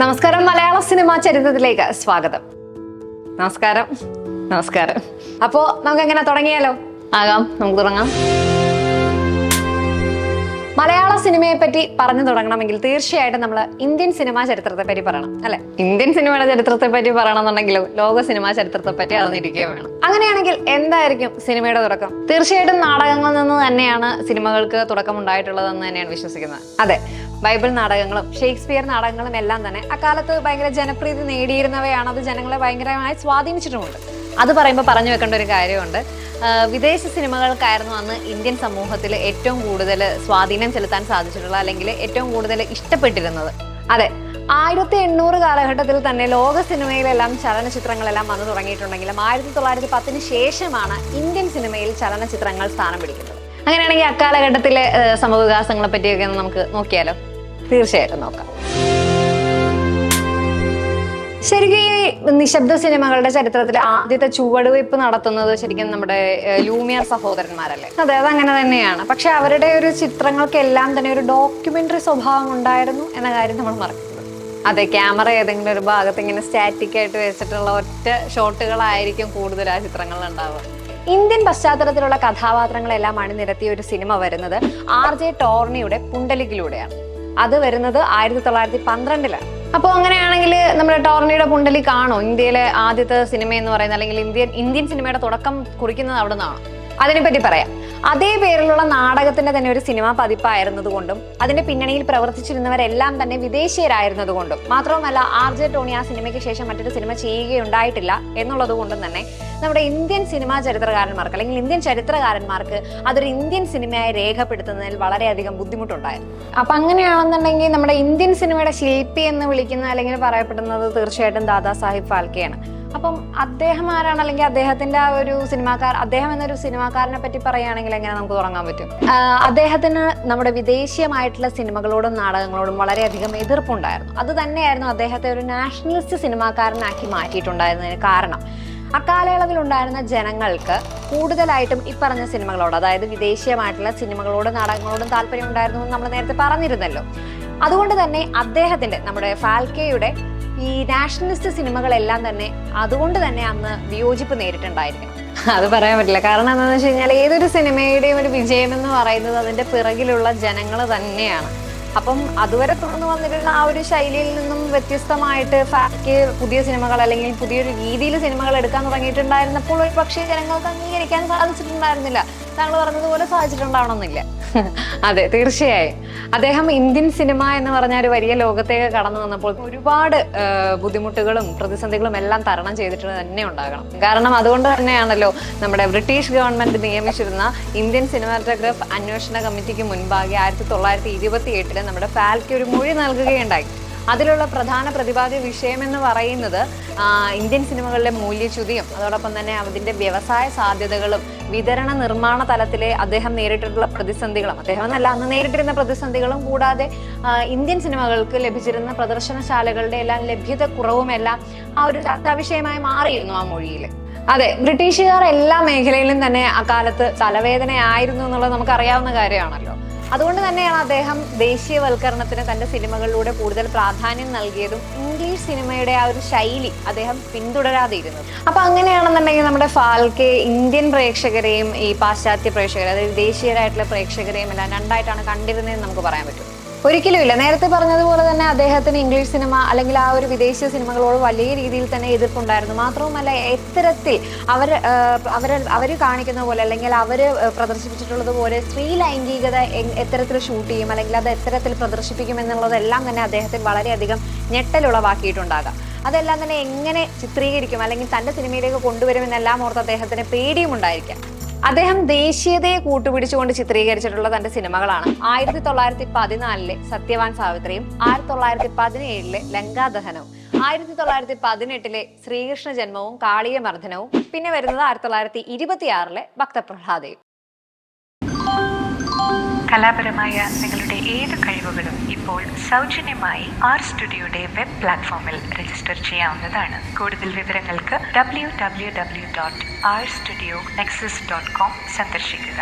നമസ്കാരം, മലയാള സിനിമാ ചരിത്രത്തിലേക്ക് സ്വാഗതം. നമസ്കാരം. അപ്പോ നമുക്ക് എങ്ങനെ തുടങ്ങിയാലോ? നമുക്ക് തുടങ്ങാം. മലയാള സിനിമയെ പറ്റി പറഞ്ഞു തുടങ്ങണമെങ്കിൽ തീർച്ചയായിട്ടും നമ്മൾ ഇന്ത്യൻ സിനിമാ ചരിത്രത്തെ പറ്റി പറയണം, അല്ലെ? ഇന്ത്യൻ സിനിമയുടെ ചരിത്രത്തെ പറ്റി പറയണമെന്നുണ്ടെങ്കിലും ലോക സിനിമാ ചരിത്രത്തെ പറ്റി അറിഞ്ഞിരിക്കുകയും വേണം. അങ്ങനെയാണെങ്കിൽ എന്തായിരിക്കും സിനിമയുടെ തുടക്കം? തീർച്ചയായിട്ടും നാടകങ്ങളിൽ നിന്ന് തന്നെയാണ് സിനിമകൾക്ക് തുടക്കം ഉണ്ടായിട്ടുള്ളതെന്ന് തന്നെയാണ് വിശ്വസിക്കുന്നത്. അതെ, ബൈബിൾ നാടകങ്ങളും ഷേക്സ്പിയർ നാടകങ്ങളും എല്ലാം തന്നെ അക്കാലത്ത് ഭയങ്കര ജനപ്രീതി നേടിയിരുന്നവയാണ്. അത് ജനങ്ങളെ ഭയങ്കരമായി സ്വാധീനിച്ചിട്ടുമുണ്ട്. അത് പറയുമ്പോൾ പറഞ്ഞു വെക്കേണ്ട ഒരു കാര്യമുണ്ട്. വിദേശ സിനിമകൾക്കായിരുന്നു അന്ന് ഇന്ത്യൻ സമൂഹത്തിൽ ഏറ്റവും കൂടുതൽ സ്വാധീനം ചെലുത്താൻ സാധിച്ചിട്ടുള്ള, അല്ലെങ്കിൽ ഏറ്റവും കൂടുതൽ ഇഷ്ടപ്പെട്ടിരുന്നത്. അതെ, 1800 കാലഘട്ടത്തിൽ തന്നെ ലോക സിനിമയിലെല്ലാം ചലനചിത്രങ്ങളെല്ലാം വന്നു തുടങ്ങിയിട്ടുണ്ടെങ്കിലും 1910 ശേഷമാണ് ഇന്ത്യൻ സിനിമയിൽ ചലനചിത്രങ്ങൾ സ്ഥാനം പിടിക്കുന്നത്. അങ്ങനെയാണെങ്കിൽ അക്കാലഘട്ടത്തിലെ സംഭവവികാസങ്ങളെ പറ്റിയൊക്കെ നമുക്ക് നോക്കിയാലോ? തീർച്ചയായിട്ടും നോക്കാം. ശരിക്കും ഈ നിശബ്ദ സിനിമകളുടെ ചരിത്രത്തിൽ ആദ്യത്തെ ചുവടുവയ്പ് നടത്തുന്നത് ശരിക്കും നമ്മുടെ ലൂമിയർ സഹോദരന്മാരല്ലേ? അതെ, അതങ്ങനെ തന്നെയാണ്. പക്ഷെ അവരുടെ ഒരു ചിത്രങ്ങൾക്കെല്ലാം തന്നെ ഒരു ഡോക്യുമെന്ററി സ്വഭാവം ഉണ്ടായിരുന്നു എന്ന കാര്യം നമ്മൾ മറക്കരുത്. അതെ, ക്യാമറ ഏതെങ്കിലും ഒരു ഭാഗത്ത് ഇങ്ങനെ സ്റ്റാറ്റിക് ആയിട്ട് വെച്ചിട്ടുള്ള ഒറ്റ ഷോട്ടുകളായിരിക്കും കൂടുതൽ ആ ചിത്രങ്ങളിൽ ഉണ്ടാവുക. ഇന്ത്യൻ പശ്ചാത്തലത്തിലുള്ള കഥാപാത്രങ്ങളെല്ലാം അണിനിരത്തിയ ഒരു സിനിമ വരുന്നത് RJ ടോർണിയുടെ പുണ്ടലിക്കിലൂടെയാണ്. അത് വരുന്നത് 1912-ലാണ്. അപ്പോൾ അങ്ങനെയാണെങ്കിൽ നമ്മുടെ ടോർണിയുടെ പുണ്ടലിക് ആണോ ഇന്ത്യയിലെ ആദ്യത്തെ സിനിമ എന്ന് പറയുന്നത്, അല്ലെങ്കിൽ ഇന്ത്യൻ സിനിമയുടെ തുടക്കം കുറിക്കുന്നത് അവിടെ നിന്നാണോ? അതിനെപ്പറ്റി പറയാം. അതേ പേരിലുള്ള നാടകത്തിന്റെ തന്നെ ഒരു സിനിമാ പതിപ്പായിരുന്നത് കൊണ്ടും അതിന്റെ പിന്നണിയിൽ പ്രവർത്തിച്ചിരുന്നവരെല്ലാം തന്നെ വിദേശീയരായിരുന്നത് കൊണ്ടും മാത്രവുമല്ല RJ ടോണി ആ സിനിമയ്ക്ക് ശേഷം മറ്റൊരു സിനിമ ചെയ്യുകയുണ്ടായിട്ടില്ല എന്നുള്ളത് കൊണ്ടും തന്നെ നമ്മുടെ ഇന്ത്യൻ സിനിമാ ചരിത്രകാരന്മാർക്ക്, അല്ലെങ്കിൽ ഇന്ത്യൻ ചരിത്രകാരന്മാർക്ക് അതൊരു ഇന്ത്യൻ സിനിമയായി രേഖപ്പെടുത്തുന്നതിൽ വളരെയധികം ബുദ്ധിമുട്ടുണ്ടായിരുന്നു. അപ്പൊ അങ്ങനെയാണെന്നുണ്ടെങ്കിൽ നമ്മുടെ ഇന്ത്യൻ സിനിമയുടെ ശില്പി എന്ന് വിളിക്കുന്ന അല്ലെങ്കിൽ പറയപ്പെടുന്നത് തീർച്ചയായിട്ടും ദാദാ സാഹിബ് ഫാൽക്കെയാണ്. അപ്പം അദ്ദേഹം ആരാണ്, അല്ലെങ്കിൽ അദ്ദേഹത്തിന്റെ ആ ഒരു അദ്ദേഹം എന്നൊരു സിനിമാക്കാരനെ പറ്റി പറയുകയാണെങ്കിൽ എങ്ങനെ നമുക്ക് തുടങ്ങാൻ പറ്റും? അദ്ദേഹത്തിന് നമ്മുടെ വിദേശീയമായിട്ടുള്ള സിനിമകളോടും നാടകങ്ങളോടും വളരെയധികം എതിർപ്പുണ്ടായിരുന്നു. അത് തന്നെയായിരുന്നു അദ്ദേഹത്തെ ഒരു നാഷണലിസ്റ്റ് സിനിമാക്കാരനാക്കി മാറ്റിയിട്ടുണ്ടായിരുന്നതിന് കാരണം. അക്കാലയളവിൽ ഉണ്ടായിരുന്ന ജനങ്ങൾക്ക് കൂടുതലായിട്ടും ഈ പറഞ്ഞ സിനിമകളോട്, അതായത് വിദേശീയമായിട്ടുള്ള സിനിമകളോടും നാടകങ്ങളോടും താല്പര്യം ഉണ്ടായിരുന്നു എന്ന് നമ്മൾ നേരത്തെ പറഞ്ഞിരുന്നല്ലോ. അതുകൊണ്ട് തന്നെ അദ്ദേഹത്തിന്റെ, നമ്മുടെ ഫാൽക്കെയുടെ ഈ നാഷണലിസ്റ്റ് സിനിമകളെല്ലാം തന്നെ അതുകൊണ്ട് തന്നെ അന്ന് വിയോജിപ്പ് നേരിട്ടുണ്ടായിരിക്കണം. അത് പറയാൻ പറ്റില്ല. കാരണം എന്താണെന്ന് വെച്ച് കഴിഞ്ഞാൽ ഏതൊരു സിനിമയുടെയും ഒരു വിജയം എന്ന് പറയുന്നത് അതിന്റെ പിറകിലുള്ള ജനങ്ങൾ തന്നെയാണ്. അപ്പം അതുവരെ തുടർന്ന് വന്നിട്ടുള്ള ആ ഒരു ശൈലിയിൽ നിന്നും വ്യത്യസ്തമായിട്ട് ഫാൽക്കെ പുതിയ സിനിമകൾ, അല്ലെങ്കിൽ പുതിയൊരു രീതിയിൽ സിനിമകൾ എടുക്കാൻ തുടങ്ങിയിട്ടുണ്ടായിരുന്നപ്പോൾ ഒരു പക്ഷേ ജനങ്ങൾക്ക് അംഗീകരിക്കാൻ സാധിച്ചിട്ടുണ്ടായിരുന്നില്ല. താങ്കൾ പറഞ്ഞതുപോലെ സാധിച്ചിട്ടുണ്ടാവണമെന്നില്ല. അതെ, തീർച്ചയായും അദ്ദേഹം ഇന്ത്യൻ സിനിമ എന്ന് പറഞ്ഞ ഒരു വലിയ ലോകത്തേക്ക് കടന്നു വന്നപ്പോൾ ഒരുപാട് ബുദ്ധിമുട്ടുകളും പ്രതിസന്ധികളും എല്ലാം തരണം ചെയ്തിട്ട് തന്നെ ഉണ്ടാകണം. കാരണം അതുകൊണ്ട് തന്നെയാണല്ലോ നമ്മുടെ ബ്രിട്ടീഷ് ഗവൺമെന്റ് നിയമിച്ചിരുന്ന ഇന്ത്യൻ സിനിമാറ്റോഗ്രാഫ് അന്വേഷണ കമ്മിറ്റിക്ക് മുൻപാകെ 1928 നമ്മുടെ ഫാൽക്കെ ഒരു മൊഴി നൽകുകയുണ്ടായി. അതിലുള്ള പ്രധാന പ്രതിപാദ്യ വിഷയം എന്ന് പറയുന്നത് ഇന്ത്യൻ സിനിമകളിലെ മൂല്യച്യുതിയും അതോടൊപ്പം തന്നെ അതിന്റെ വ്യവസായ സാധ്യതകളും വിതരണ നിർമ്മാണ തലത്തിലെ അദ്ദേഹം നേരിട്ടിട്ടുള്ള പ്രതിസന്ധികളും, അദ്ദേഹം എന്നല്ല അന്ന് നേരിട്ടിരുന്ന പ്രതിസന്ധികളും, കൂടാതെ ഇന്ത്യൻ സിനിമകൾക്ക് ലഭിച്ചിരുന്ന പ്രദർശനശാലകളുടെ എല്ലാം ലഭ്യത കുറവുമെല്ലാം ആ ഒരു ചർച്ചാ വിഷയമായി മാറിയിരുന്നു ആ മൊഴിയിൽ. അതെ, ബ്രിട്ടീഷുകാർ എല്ലാ മേഖലയിലും തന്നെ അക്കാലത്ത് തലവേദനയായിരുന്നു എന്നുള്ളത് നമുക്കറിയാവുന്ന കാര്യമാണല്ലോ. അതുകൊണ്ട് തന്നെയാണ് അദ്ദേഹം ദേശീയവൽക്കരണത്തിന് തന്റെ സിനിമകളിലൂടെ കൂടുതൽ പ്രാധാന്യം നൽകിയതും ഇംഗ്ലീഷ് സിനിമയുടെ ആ ഒരു ശൈലി അദ്ദേഹം പിന്തുടരാതെ ഇരുന്നത്. അപ്പൊ അങ്ങനെയാണെന്നുണ്ടെങ്കിൽ നമ്മുടെ ഫാൽക്കെ ഇന്ത്യൻ പ്രേക്ഷകരെയും ഈ പാശ്ചാത്യ പ്രേക്ഷകരെ, അതായത് ദേശീയരായിട്ടുള്ള പ്രേക്ഷകരെയും എല്ലാം രണ്ടായിട്ടാണ് കണ്ടിരുന്നതെന്ന് നമുക്ക് പറയാൻ പറ്റും. ഒരിക്കലും ഇല്ല. നേരത്തെ പറഞ്ഞതുപോലെ തന്നെ അദ്ദേഹത്തിന് ഇംഗ്ലീഷ് സിനിമ അല്ലെങ്കിൽ ആ ഒരു വിദേശീയ സിനിമകളോട് വലിയ രീതിയിൽ തന്നെ എതിർപ്പുണ്ടായിരുന്നു. മാത്രവുമല്ല എത്തരത്തിൽ അവർ കാണിക്കുന്ന പോലെ, അല്ലെങ്കിൽ അവർ പ്രദർശിപ്പിച്ചിട്ടുള്ളത് പോലെ സ്ത്രീ ലൈംഗികത എത്തരത്തിൽ ഷൂട്ട് ചെയ്യും, അല്ലെങ്കിൽ അത് എത്തരത്തിൽ പ്രദർശിപ്പിക്കും എന്നുള്ളതെല്ലാം തന്നെ അദ്ദേഹത്തെ വളരെയധികം ഞെട്ടലുളവാക്കിയിട്ടുണ്ടാകാം. അതെല്ലാം തന്നെ എങ്ങനെ ചിത്രീകരിക്കും, അല്ലെങ്കിൽ തന്റെ സിനിമയിലേക്ക് കൊണ്ടുവരുമെന്നെല്ലാം ഓർത്ത് അദ്ദേഹത്തിന് പേടിയും ഉണ്ടായിരിക്കാം. അദ്ദേഹം ദേശീയതയെ കൂട്ടുപിടിച്ചുകൊണ്ട് ചിത്രീകരിച്ചിട്ടുള്ള തന്റെ സിനിമകളാണ് 1914 സത്യവാൻ സാവിത്രിയും 1917 ലങ്കാദഹനവും, 1918 ശ്രീകൃഷ്ണ ജന്മവും കാളിയ മർദ്ദനവും, പിന്നെ വരുന്നത് 1926 ഭക്തപ്രഹ്ലാദയും. കലാപരമായ നിങ്ങളുടെ ഏത് കഴിവുകളും ഇപ്പോൾ സൗജന്യമായി സ്റ്റുഡിയോയുടെ വെബ് പ്ലാറ്റ്ഫോമിൽ രജിസ്റ്റർ ചെയ്യാവുന്നതാണ്. കൂടുതൽ വിവരങ്ങൾക്ക് www.rstudio.nexus.com സന്ദർശിക്കുക.